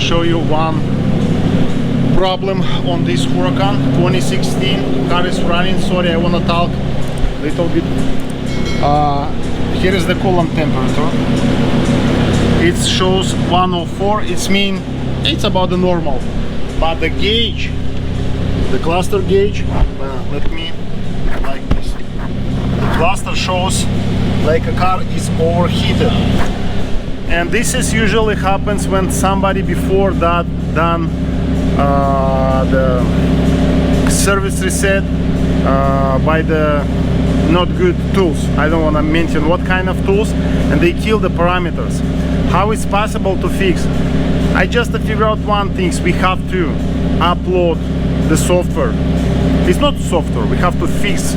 show you one problem on this Huracan 2016. Car is running. Sorry, I want to talk a little bit. Here is the coolant temperature. It shows 104. It's mean it's about the normal, but the gauge, the cluster gauge, let me like this. The cluster shows like a car is overheated, and this is usually happens when somebody before that done the service reset by the not good tools. I don't want to mention what kind of tools, and they kill the parameters. How it's possible to fix? I just figured out one thing. We have to upload the software. It's not software. We have to fix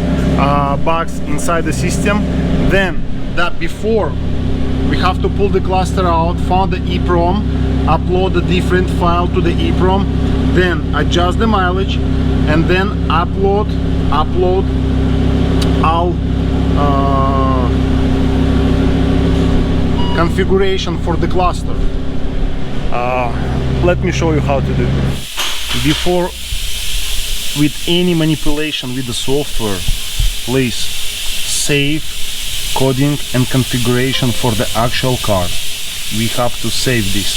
bugs inside the system. Then that before we have to pull the cluster out, find the EEPROM, upload the different file to the EEPROM, then adjust the mileage, and then upload all configuration for the cluster. Let me show you how to do it. Before with any manipulation with the software, please save coding and configuration for the actual car. We have to save this.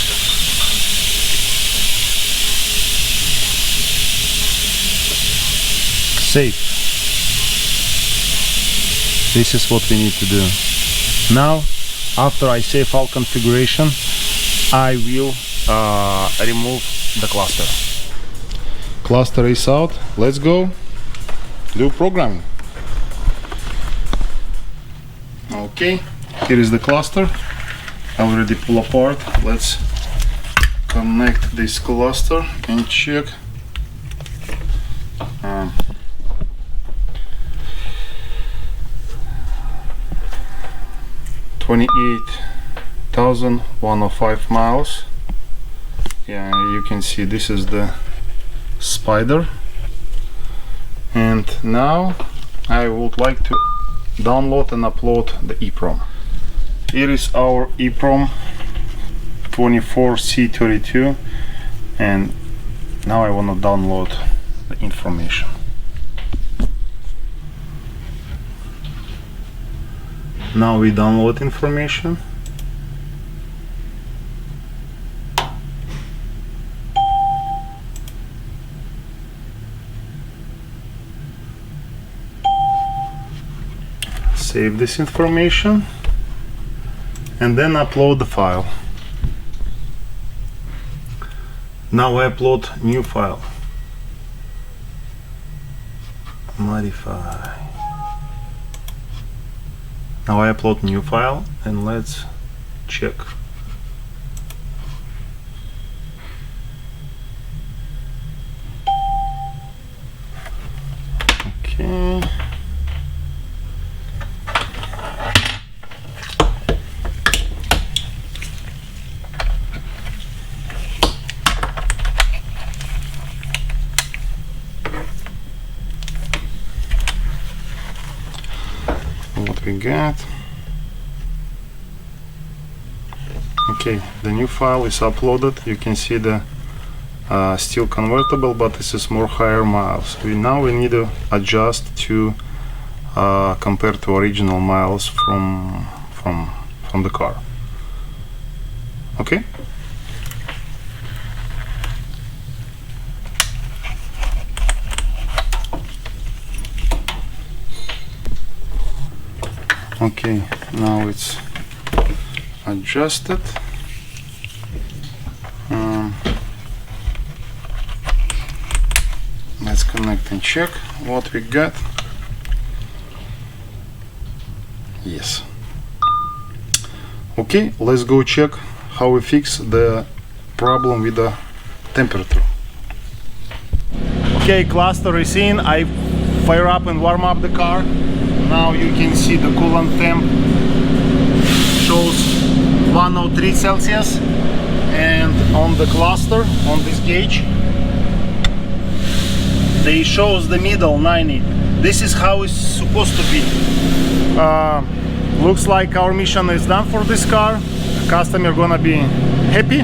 Save. This is what we need to do. Now, after I save all configuration, I will remove the cluster. Cluster is out. Let's go do programming. Okay, here is the cluster. I already pull apart. Let's connect this cluster and check. 28,105 miles. Yeah, you can see this is the spider. And now I would like to download and upload the EEPROM. Here is our EEPROM 24C32, and now I want to download the information. Now we download information. Save this information and then upload the file. Now I upload new file. Modify. Now I upload new file and let's check. Okay. What we got. Okay, the new file is uploaded. You can see the still convertible, but this is more higher miles. Now we need to adjust to compare to original miles from the car. Okay. Okay, now it's adjusted. Let's connect and check what we got. Yes. Okay, let's go check how we fix the problem with the temperature. Okay, cluster is in. I fire up and warm up the car. Now you can see the coolant temp shows 103 Celsius, and on the cluster, on this gauge, they shows the middle 90. This is how it's supposed to be. Looks like our mission is done for this car. The customer gonna be happy.